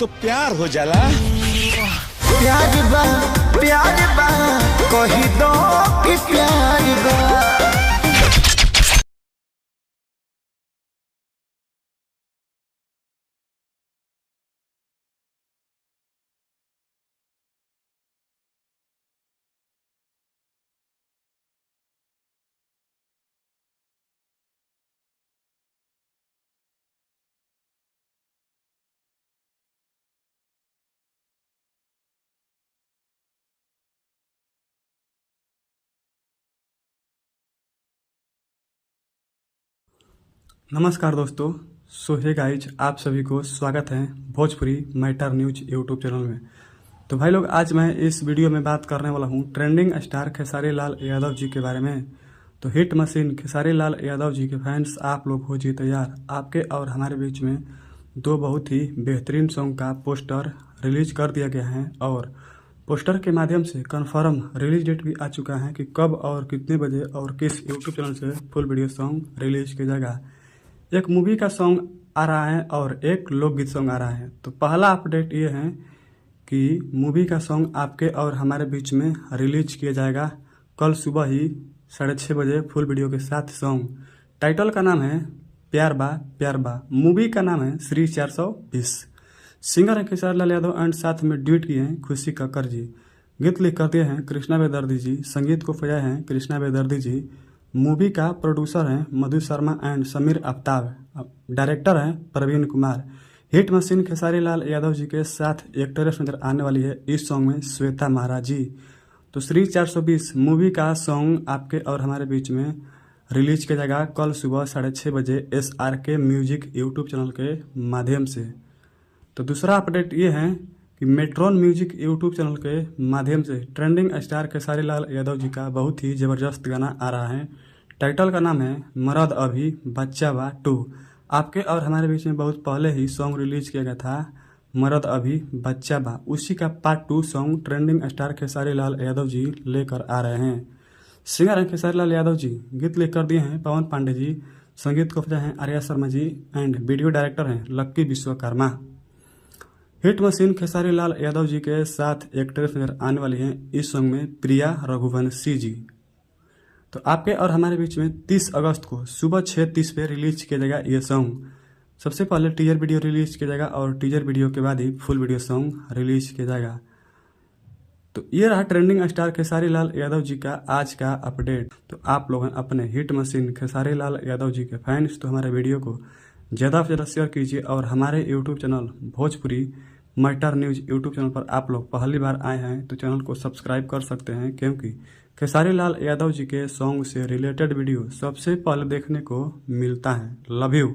तो प्यार हो जाला। प्यार बा कही दो कि प्यार बा। नमस्कार दोस्तों, सो हे गाइज, आप सभी को स्वागत है Bhojpuri matter news YouTube channel में। तो भाई लोग, आज मैं इस वीडियो में बात करने वाला हूं ट्रेंडिंग स्टार खेसारी लाल यादव जी के बारे में। तो हिट मशीन खेसारी लाल यादव जी के फैंस, आप लोग हो जी तैयार। आपके और हमारे बीच में दो बहुत ही बेहतरीन सॉन्ग का पोस्टर रिलीज कर दिया गया है और पोस्टर के माध्यम से कंफर्म रिलीज डेट भी आ चुका है कि कब और कितने बजे और किस यूट्यूब चैनल से फुल वीडियो सॉन्ग रिलीज किया जाएगा। एक मूवी का सॉन्ग आ रहा है और एक लोकगीत सॉन्ग आ रहा है। तो पहला अपडेट ये है कि मूवी का सॉन्ग आपके और हमारे बीच में रिलीज किया जाएगा कल सुबह ही 6:30 बजे फुल वीडियो के साथ। सॉन्ग टाइटल का नाम है प्यार बा। मूवी का नाम है श्री 420। सिंगर है खेसारी लाल यादव एंड साथ में ड्यूट किए हैं खुशी कक्कर जी। गीत लिख कर दिए हैं कृष्णा बेदर्दी जी। संगीत को बजाए हैं कृष्णा बेदर्दी जी। मूवी का प्रोड्यूसर हैं मधु शर्मा एंड समीर आफ्ताब। डायरेक्टर हैं प्रवीण कुमार। हिट मशीन खेसारी लाल यादव जी के साथ एक्ट्रेस नजर आने वाली है इस सॉन्ग में श्वेता महाराज जी। तो श्री 420 मूवी का सॉन्ग आपके और हमारे बीच में रिलीज किया जाएगा कल सुबह 6:30 बजे SRK म्यूजिक यूट्यूब चैनल के माध्यम से। तो दूसरा अपडेट ये है कि मेट्रोन म्यूजिक यूट्यूब चैनल के माध्यम से ट्रेंडिंग स्टार खेसारी लाल यादव जी का बहुत ही ज़बरदस्त गाना आ रहा है। टाइटल का नाम है मरद अभी बच्चा बा 2। आपके और हमारे बीच में बहुत पहले ही सॉन्ग रिलीज किया गया था मरद अभी बच्चा बा। उसी का part 2 song trending star Khesari Lal Yadav ji लेकर आ रहे हैं। सिंगर हैं खेसारी लाल यादव जी। गीत लिख कर दिए हैं पवन पांडे जी। संगीत को बजाए हैं Arya Sharma ji and video director हैं लक्की विश्वकर्मा। हिट मशीन खेसारी लाल यादव जी के साथ एक्ट्रेस नजर आने वाली हैं इस सॉन्ग में प्रिया रघुवंशी जी। तो आपके और हमारे बीच में 30 अगस्त को सुबह 6:30 पे रिलीज किया जाएगा ये सॉन्ग। सबसे पहले टीजर वीडियो रिलीज किया जाएगा और टीजर वीडियो के बाद ही फुल वीडियो सॉन्ग रिलीज किया जाएगा। तो ये रहा ट्रेंडिंग स्टार खेसारी लाल यादव जी का आज का अपडेट। तो आप लोग हैं अपने हिट मशीन खेसारी लाल यादव जी के फैंस, तो हमारे वीडियो को ज़्यादा से ज़्यादा शेयर कीजिए और हमारे YouTube channel Bhojpuri matter news YouTube channel पर आप लोग पहली बार आए हैं तो चैनल को सब्सक्राइब कर सकते हैं, क्योंकि खेसारी लाल यादव जी के सॉन्ग से रिलेटेड वीडियो सबसे पहले देखने को मिलता है। Love you.